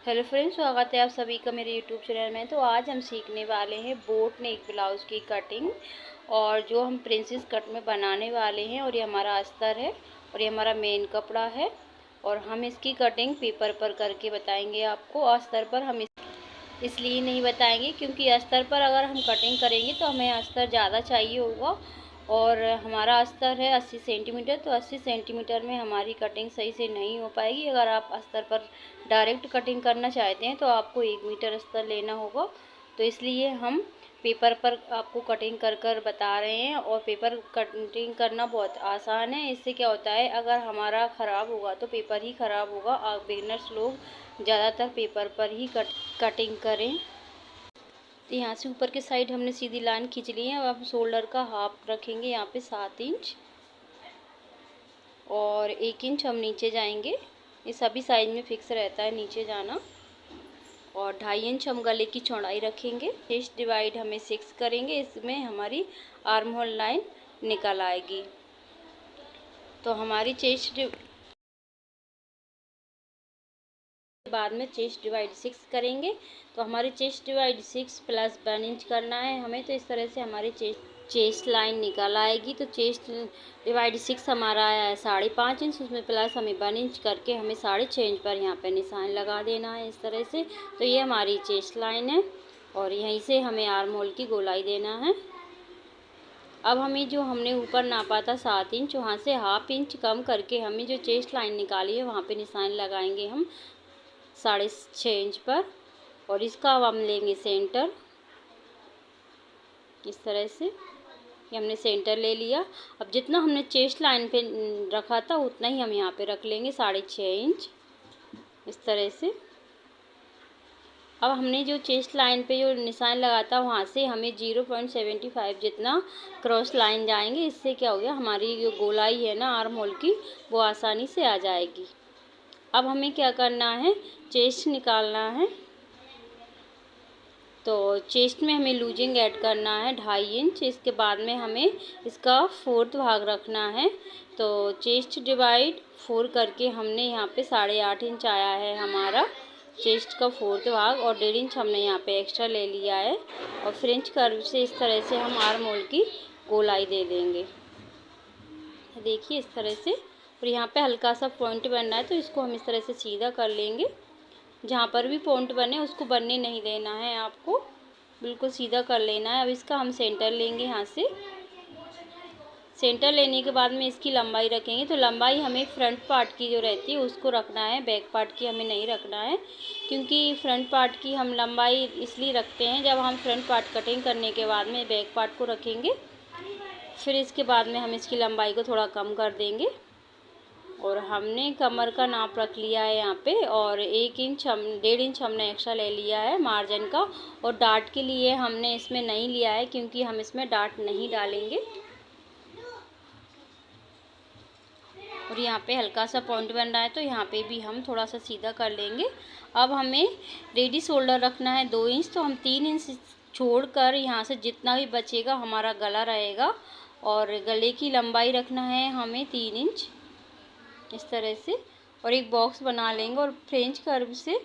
Hello friends, स्वागत है आप सभी का मेरे यूट्यूब चैनल में। तो आज हम सीखने वाले हैं बोट नेक ब्लाउज़ की कटिंग, और जो हम प्रिंसेस कट में बनाने वाले हैं। और ये हमारा अस्तर है और ये हमारा मेन कपड़ा है, और हम इसकी कटिंग पेपर पर करके बताएंगे आपको। अस्तर पर हम इसलिए नहीं बताएंगे क्योंकि अस्तर पर अगर हम कटिंग करेंगे तो हमें अस्तर ज़्यादा चाहिए होगा, और हमारा अस्तर है 80 सेंटीमीटर। तो 80 सेंटीमीटर में हमारी कटिंग सही से नहीं हो पाएगी। अगर आप अस्तर पर डायरेक्ट कटिंग करना चाहते हैं तो आपको 1 मीटर अस्तर लेना होगा। तो इसलिए हम पेपर पर आपको कटिंग कर कर बता रहे हैं, और पेपर कटिंग करना बहुत आसान है। इससे क्या होता है, अगर हमारा ख़राब होगा तो पेपर ही ख़राब होगा। बिगिनर्स लोग ज़्यादातर पेपर पर ही कटिंग करें। तो यहाँ से ऊपर के साइड हमने सीधी लाइन खींच ली है। अब आप शोल्डर का हाफ रखेंगे यहाँ पे 7 इंच, और 1 इंच हम नीचे जाएंगे। ये सभी साइज में फिक्स रहता है नीचे जाना। और 2.5 इंच हम गले की चौड़ाई रखेंगे। चेस्ट डिवाइड हमें 6 करेंगे, इसमें हमारी आर्म होल लाइन निकल आएगी। तो हमारी बाद में चेस्ट डिवाइड 6 करेंगे। तो हमारी चेस्ट डिवाइड 6 प्लस 1 इंच करना है हमें। तो इस तरह से हमारी चेस्ट लाइन निकल आएगी। तो चेस्ट डिवाइड 6 हमारा आया है 5.5 इंच, उसमें प्लस हमें 1 इंच करके हमें 6.5 इंच पर यहाँ पे निशान लगा देना है इस तरह से। तो ये हमारी चेस्ट लाइन है, और यहीं से हमें आर्म होल की गोलाई देना है। अब हमें जो हमने ऊपर नापा था 7 इंच, वहाँ से ½ इंच कम करके हमें जो चेस्ट लाइन निकाली है वहाँ पे निशान लगाएंगे हम 6.5 इंच पर। और इसका अब हम लेंगे सेंटर इस तरह से। ये हमने सेंटर ले लिया। अब जितना हमने चेस्ट लाइन पे रखा था उतना ही हम यहाँ पे रख लेंगे 6.5 इंच इस तरह से। अब हमने जो चेस्ट लाइन पे जो निशान लगा था वहाँ से हमें 0.75 जितना क्रॉस लाइन जाएंगे। इससे क्या हो गया, हमारी जो गोलाई है ना आर्म होल की, वो आसानी से आ जाएगी। अब हमें क्या करना है, चेस्ट निकालना है। तो चेस्ट में हमें लूजिंग ऐड करना है 2.5 इंच। इसके बाद में हमें इसका 4th भाग रखना है। तो चेस्ट डिवाइड 4 करके हमने यहाँ पे 8.5 इंच आया है हमारा चेस्ट का 4th भाग, और 1.5 इंच हमने यहाँ पे एक्स्ट्रा ले लिया है। और फ्रेंच कर्व से इस तरह से हम आर्म होल की गोलाई दे देंगे, देखिए इस तरह से। और यहाँ पे हल्का सा पॉइंट बनना है, तो इसको हम इस तरह से सीधा कर लेंगे। जहाँ पर भी पॉइंट बने उसको बनने नहीं देना है, आपको बिल्कुल सीधा कर लेना है। अब इसका हम सेंटर लेंगे। यहाँ से सेंटर लेने के बाद में इसकी लंबाई रखेंगे। तो लंबाई हमें फ्रंट पार्ट की जो रहती है उसको रखना है, बैक पार्ट की हमें नहीं रखना है। क्योंकि फ्रंट पार्ट की हम लंबाई इसलिए रखते हैं, जब हम फ्रंट पार्ट कटिंग करने के बाद में बैक पार्ट को रखेंगे, फिर इसके बाद में हम इसकी लंबाई को थोड़ा कम कर देंगे। और हमने कमर का नाप रख लिया है यहाँ पे, और 1.5 इंच हमने एक्स्ट्रा ले लिया है मार्जिन का। और डार्ट के लिए हमने इसमें नहीं लिया है, क्योंकि हम इसमें डार्ट नहीं डालेंगे। और यहाँ पे हल्का सा पॉइंट बन रहा है, तो यहाँ पे भी हम थोड़ा सा सीधा कर लेंगे। अब हमें रेडी शोल्डर रखना है 2 इंच। तो हम 3 इंच छोड़कर यहाँ से जितना भी बचेगा हमारा गला रहेगा। और गले की लंबाई रखना है हमें 3 इंच इस तरह से। और एक बॉक्स बना लेंगे, और फ्रेंच कर्व से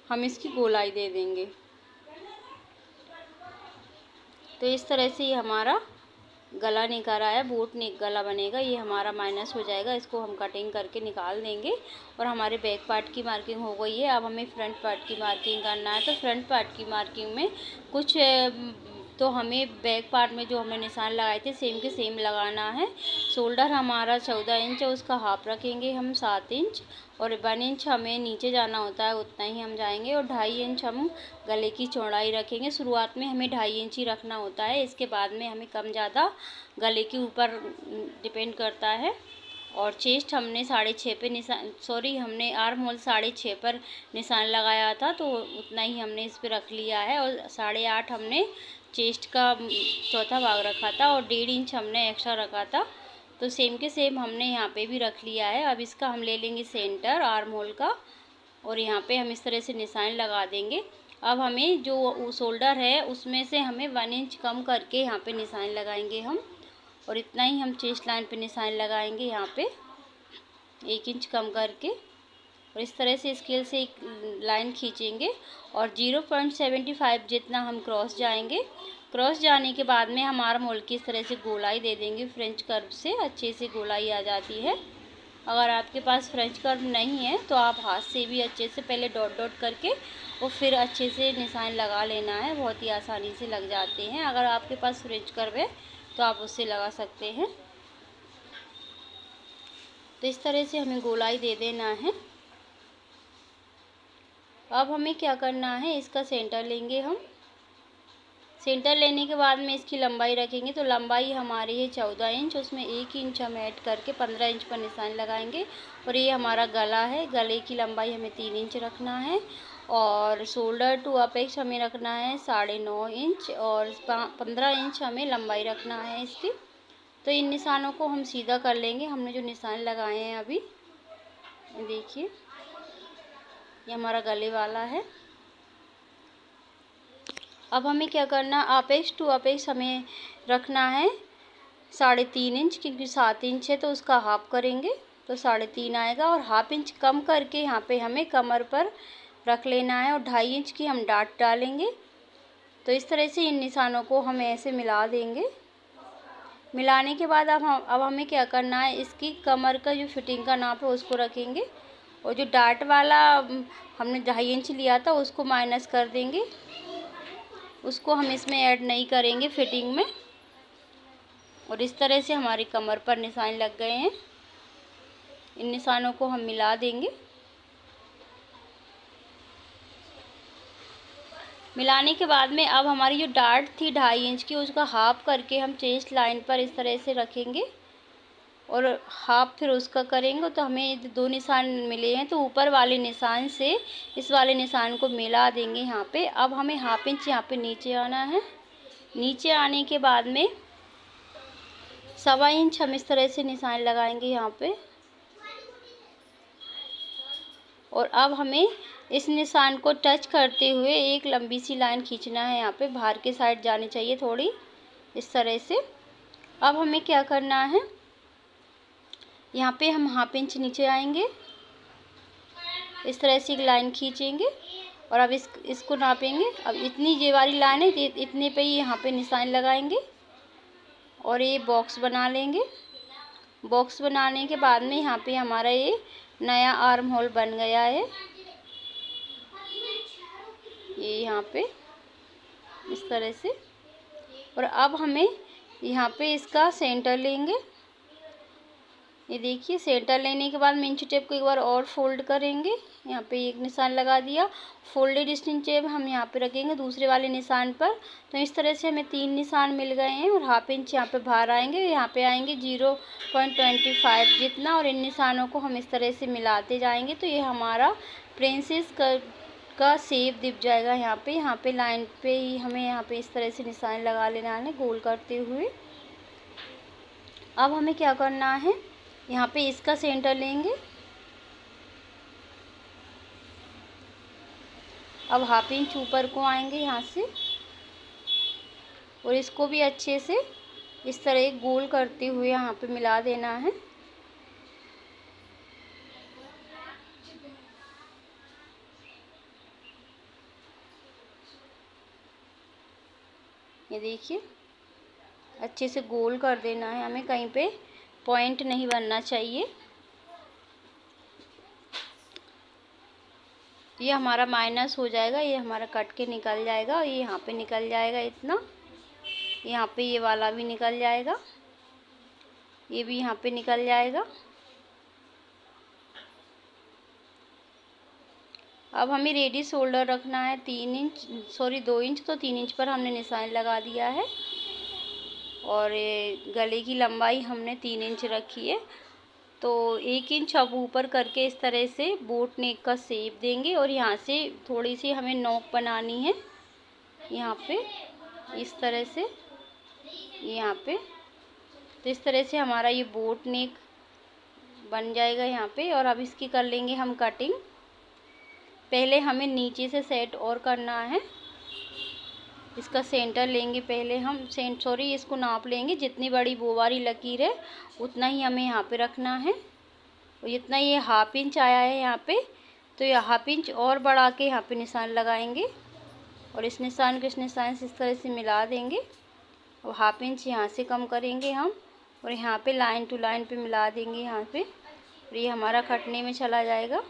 हम इसकी गोलाई दे देंगे। तो इस तरह से ये हमारा गला निकल आया, बोट नेक गला बनेगा। ये हमारा माइनस हो जाएगा, इसको हम कटिंग करके निकाल देंगे। और हमारे बैक पार्ट की मार्किंग हो गई है। अब हमें फ्रंट पार्ट की मार्किंग करना है। तो फ्रंट पार्ट की मार्किंग में कुछ तो हमें बैक पार्ट में जो हमने निशान लगाए थे सेम के सेम लगाना है। शोल्डर हमारा 14 इंच है, उसका हाफ रखेंगे हम 7 इंच। और 1 इंच हमें नीचे जाना होता है, उतना ही हम जाएंगे। और 2.5 इंच हम गले की चौड़ाई रखेंगे। शुरुआत में हमें 2.5 इंच ही रखना होता है, इसके बाद में हमें कम ज़्यादा गले के ऊपर डिपेंड करता है। और चेस्ट हमने 6.5 पे हमने आर्म होल 6.5 पर निशान लगाया था, तो उतना ही हमने इस पे रख लिया है। और 8.5 हमने चेस्ट का चौथा भाग रखा था, और 1.5 इंच हमने एक्स्ट्रा रखा था। तो सेम के सेम हमने यहाँ पे भी रख लिया है। अब इसका हम ले लेंगे सेंटर आर्म होल का, और यहाँ पे हम इस तरह से निशान लगा देंगे। अब हमें जो शोल्डर है उसमें से हमें 1 इंच कम करके यहाँ पे निशान लगाएंगे हम। और इतना ही हम चेस्ट लाइन पे निशान लगाएंगे, यहाँ पे 1 इंच कम करके। और इस तरह से स्केल से एक लाइन खींचेंगे और 0.75 जितना हम क्रॉस जाएंगे। क्रॉस जाने के बाद में हम आर्म होल की इस तरह से गोलाई दे देंगे। फ्रेंच कर्व से अच्छे से गोलाई आ जाती है। अगर आपके पास फ्रेंच कर्व नहीं है तो आप हाथ से भी अच्छे से पहले डॉट डॉट करके और फिर अच्छे से निशान लगा लेना है। बहुत ही आसानी से लग जाते हैं। अगर आपके पास फ्रेंच कर्व है तो आप उससे लगा सकते हैं। तो इस तरह से हमें गोलाई दे देना है। अब हमें क्या करना है, इसका सेंटर लेंगे हम। सेंटर लेने के बाद में इसकी लंबाई रखेंगे। तो लंबाई हमारी है 14 इंच, उसमें 1 इंच हम ऐड करके 15 इंच पर निशान लगाएंगे। और ये हमारा गला है, गले की लंबाई हमें 3 इंच रखना है। और शोल्डर टू अपेक्स हमें रखना है 9.5 इंच और 15 इंच हमें लंबाई रखना है इसकी। तो इन निशानों को हम सीधा कर लेंगे। हमने जो निशान लगाए हैं अभी, देखिए ये हमारा गले वाला है। अब हमें क्या करना, अपेक्स टू अपेक्स हमें रखना है 3.5 इंच, क्योंकि 7 इंच है तो उसका हाफ करेंगे तो 3.5 आएगा। और हाफ इंच कम करके यहाँ पे हमें कमर पर रख लेना है और 2.5 इंच की हम डाट डालेंगे। तो इस तरह से इन निशानों को हम ऐसे मिला देंगे। मिलाने के बाद अब हमें क्या करना है, इसकी कमर का जो फिटिंग का नाप है उसको रखेंगे। और जो डाट वाला हमने 2.5 इंच लिया था उसको माइनस कर देंगे, उसको हम इसमें ऐड नहीं करेंगे फिटिंग में। और इस तरह से हमारी कमर पर निशान लग गए हैं। इन निशानों को हम मिला देंगे। मिलाने के बाद में अब हमारी जो डाट थी 2.5 इंच की, उसका हाफ करके हम चेस्ट लाइन पर इस तरह से रखेंगे और हाफ फिर उसका करेंगे। तो हमें 2 निशान मिले हैं, तो ऊपर वाले निशान से इस वाले निशान को मिला देंगे यहाँ पे। अब हमें हाफ इंच यहाँ पे नीचे आना है। नीचे आने के बाद में 1.25 इंच हम इस तरह से निशान लगाएंगे यहाँ पे। और अब हमें इस निशान को टच करते हुए एक लंबी सी लाइन खींचना है। यहाँ पे बाहर के साइड जानी चाहिए थोड़ी, इस तरह से। अब हमें क्या करना है, यहाँ पे हम हाफ इंच नीचे आएंगे, इस तरह से एक लाइन खींचेंगे और अब इसको नापेंगे। अब इतनी ये वाली लाइन है, इतने पे ही यहाँ पे निशान लगाएंगे और ये बॉक्स बना लेंगे। बॉक्स बनाने के बाद में यहाँ पे हमारा ये नया आर्म होल बन गया है। ये यहाँ पे इस तरह से। और अब हमें यहाँ पे इसका सेंटर लेंगे। ये देखिए, सेंटर लेने के बाद इंची टेप को एक बार और फोल्ड करेंगे। यहाँ पे एक निशान लगा दिया। फोल्डेड इंची टेप हम यहाँ पे रखेंगे दूसरे वाले निशान पर। तो इस तरह से हमें 3 निशान मिल गए हैं और हाफ इंच यहाँ पे बाहर आएंगे। यहाँ पे आएंगे 0.25 जितना। और इन निशानों को हम इस तरह से मिलाते जाएंगे तो ये हमारा प्रिंसेस का शेप दिख जाएगा। यहाँ पे लाइन पे ही हमें यहाँ पे इस तरह से निशान लगा लेना है गोल करते हुए। अब हमें क्या करना है, यहाँ पे इसका सेंटर लेंगे। अब हाफ इंच ऊपर को आएंगे यहाँ से और इसको भी अच्छे से इस तरह गोल करते हुए यहाँ पे मिला देना है। ये देखिए, अच्छे से गोल कर देना है हमें, कहीं पे पॉइंट नहीं बनना चाहिए। ये हमारा माइनस हो जाएगा, ये हमारा कट के निकल जाएगा और ये यहाँ पे निकल जाएगा इतना। यहाँ पे ये वाला भी निकल जाएगा, ये भी यहाँ पे निकल जाएगा। अब हमें रेडी शोल्डर रखना है 2 इंच। तो 3 इंच पर हमने निशान लगा दिया है और गले की लंबाई हमने 3 इंच रखी है। तो 1 इंच अब ऊपर करके इस तरह से बोट नेक का शेप देंगे और यहाँ से थोड़ी सी हमें नोक बनानी है यहाँ पे, इस तरह से यहाँ पे। तो इस तरह से हमारा ये बोट नेक बन जाएगा यहाँ पे। और अब इसकी कर लेंगे हम कटिंग। पहले हमें नीचे से सेट और करना है। इसका सेंटर लेंगे पहले हम, इसको नाप लेंगे। जितनी बड़ी वो वाली लकीर है उतना ही हमें यहाँ पे रखना है। और इतना ये हाफ इंच आया है यहाँ पे, तो ये हाफ इंच और बढ़ा के यहाँ पे निशान लगाएंगे और इस निशान को इस निशान से इस तरह से मिला देंगे और हाफ इंच यहाँ से कम करेंगे हम और यहाँ पे लाइन टू लाइन पे मिला देंगे यहाँ पे, और ये हमारा कटने में चला जाएगा।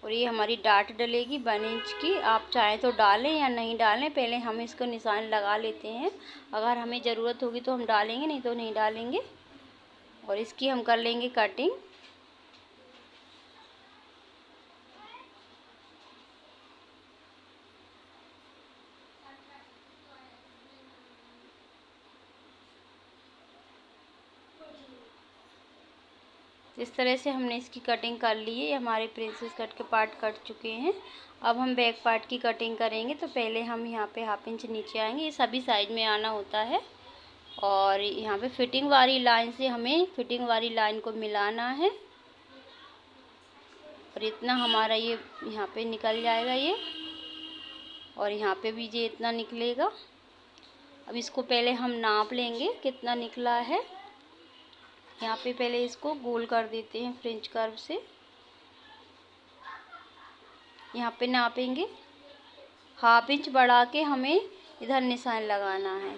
और ये हमारी डाट डलेगी 1 इंच की। आप चाहें तो डालें या नहीं डालें, पहले हम इसको निशान लगा लेते हैं। अगर हमें ज़रूरत होगी तो हम डालेंगे, नहीं तो नहीं डालेंगे। और इसकी हम कर लेंगे कटिंग। इस तरह से हमने इसकी कटिंग कर ली है। हमारे प्रिंसेस कट के पार्ट कट चुके हैं। अब हम बैक पार्ट की कटिंग करेंगे। तो पहले हम यहाँ पे हाफ इंच नीचे आएंगे, ये सभी साइड में आना होता है। और यहाँ पे फिटिंग वाली लाइन से हमें फिटिंग वाली लाइन को मिलाना है और इतना हमारा ये यहाँ पे निकल जाएगा ये, और यहाँ पे भी ये इतना निकलेगा। अब इसको पहले हम नाप लेंगे कितना निकला है। यहाँ पे पहले इसको गोल कर देते हैं फ्रेंच कर्व से। यहाँ पे नापेंगे, हाफ इंच बढ़ा के हमें इधर निशान लगाना है।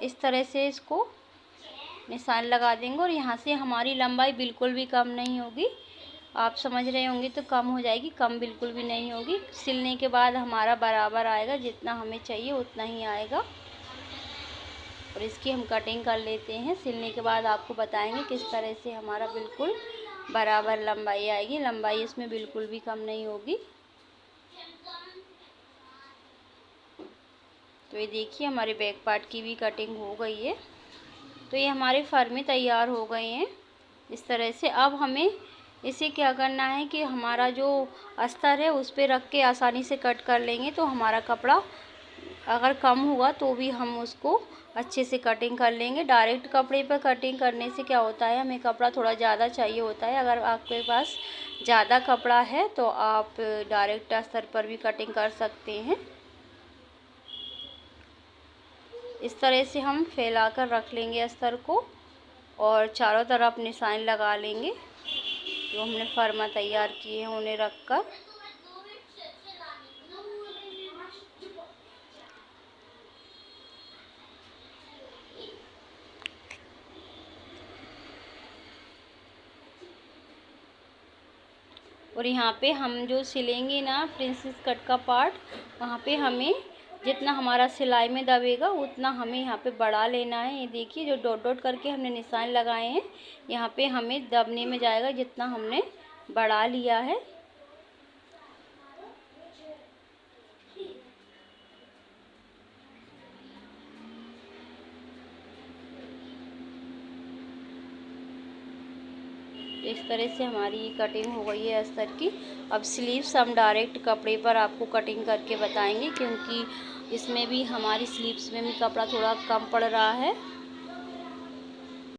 इस तरह से इसको निशान लगा देंगे और यहाँ से हमारी लंबाई बिल्कुल भी कम नहीं होगी। आप समझ रहे होंगे तो कम हो जाएगी, कम बिल्कुल भी नहीं होगी। सिलने के बाद हमारा बराबर आएगा, जितना हमें चाहिए उतना ही आएगा। और इसकी हम कटिंग कर लेते हैं। सिलने के बाद आपको बताएंगे किस तरह से हमारा बिल्कुल बराबर लंबाई आएगी। लंबाई इसमें बिल्कुल भी कम नहीं होगी। तो ये देखिए हमारे बैक पार्ट की भी कटिंग हो गई है। तो ये हमारे फर्मे तैयार हो गए हैं इस तरह से। अब हमें इसे क्या करना है कि हमारा जो अस्तर है उस पर रख के आसानी से कट कर लेंगे। तो हमारा कपड़ा अगर कम हुआ तो भी हम उसको अच्छे से कटिंग कर लेंगे। डायरेक्ट कपड़े पर कटिंग करने से क्या होता है, हमें कपड़ा थोड़ा ज़्यादा चाहिए होता है। अगर आपके पास ज़्यादा कपड़ा है तो आप डायरेक्ट अस्तर पर भी कटिंग कर सकते हैं। इस तरह से हम फैला कर रख लेंगे अस्तर को और चारों तरफ निशान लगा लेंगे। जो हमने फर्मा तैयार किए हैं उन्हें रख कर। और यहाँ पे हम जो सिलेंगे ना प्रिंसेस कट का पार्ट, वहाँ पे हमें जितना हमारा सिलाई में दबेगा उतना हमें यहाँ पे बढ़ा लेना है। ये देखिए जो डॉट डॉट करके हमने निशान लगाए हैं, यहाँ पे हमें दबने में जाएगा जितना हमने बढ़ा लिया है। इस तरह से हमारी ये कटिंग हो गई है अस्तर की। अब स्लीव्स हम डायरेक्ट कपड़े पर आपको कटिंग करके बताएंगे, क्योंकि इसमें भी हमारी स्लीव्स में भी कपड़ा थोड़ा कम पड़ रहा है।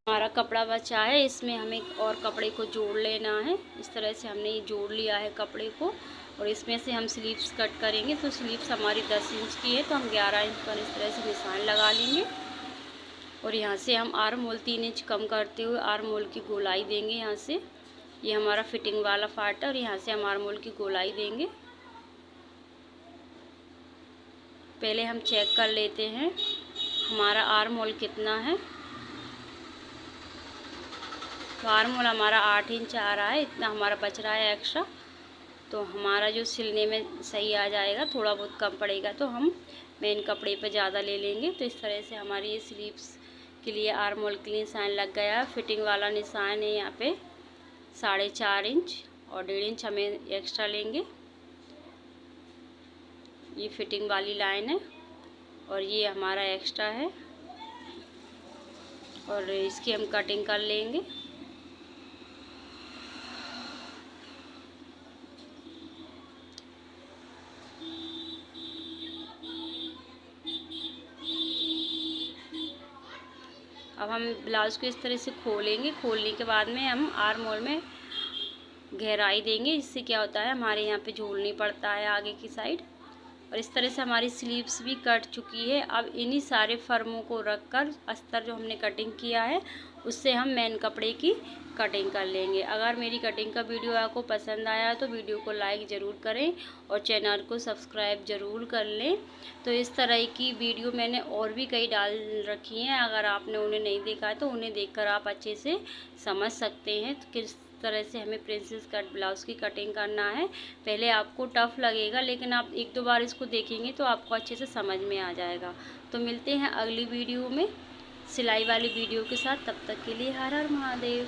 हमारा कपड़ा बचा है, इसमें हमें और कपड़े को जोड़ लेना है। इस तरह से हमने ये जोड़ लिया है कपड़े को और इसमें से हम स्लीव्स कट करेंगे। तो स्लीव्स हमारी 10 इंच की है तो हम 11 इंच पर इस तरह से निशान लगा लेंगे। और यहाँ से हम आर्म होल 3 इंच कम करते हुए आर्म होल की गोलाई देंगे। यहाँ से ये हमारा फिटिंग वाला पार्ट है और यहाँ से हम आर्म होल की गोलाई देंगे। पहले हम चेक कर लेते हैं हमारा आर्म होल कितना है। तो आर्म होल हमारा 8 इंच आ रहा है, इतना हमारा बच रहा है एक्स्ट्रा। तो हमारा जो सिलने में सही आ जाएगा, थोड़ा बहुत कम पड़ेगा तो हम मेन कपड़े पे ज़्यादा ले लेंगे। तो इस तरह से हमारी ये स्लीव्स के लिए आर्म होल के लिए निशान लग गया है। फिटिंग वाला निशान है यहाँ पे 4.5 इंच और 1.5 इंच हमें एक्स्ट्रा लेंगे। ये फिटिंग वाली लाइन है और ये हमारा एक्स्ट्रा है और इसकी हम कटिंग कर लेंगे। अब हम ब्लाउज़ को इस तरह से खोलेंगे। खोलने के बाद में हम आर्म होल में गहराई देंगे। इससे क्या होता है, हमारे यहाँ पे झूल नहीं पड़ता है आगे की साइड। और इस तरह से हमारी स्लीव्स भी कट चुकी है। अब इन्हीं सारे फर्मों को रखकर अस्तर जो हमने कटिंग किया है उससे हम मेन कपड़े की कटिंग कर लेंगे। अगर मेरी कटिंग का वीडियो आपको पसंद आया तो वीडियो को लाइक ज़रूर करें और चैनल को सब्सक्राइब ज़रूर कर लें। तो इस तरह की वीडियो मैंने और भी कई डाल रखी हैं, अगर आपने उन्हें नहीं देखा है तो उन्हें देखकर आप अच्छे से समझ सकते हैं तो किस तरह से हमें प्रिंसेस कट ब्लाउज़ की कटिंग करना है। पहले आपको टफ़ लगेगा, लेकिन आप एक दो बार इसको देखेंगे तो आपको अच्छे से समझ में आ जाएगा। तो मिलते हैं अगली वीडियो में सिलाई वाली वीडियो के साथ, तब तक के लिए हर हर महादेव।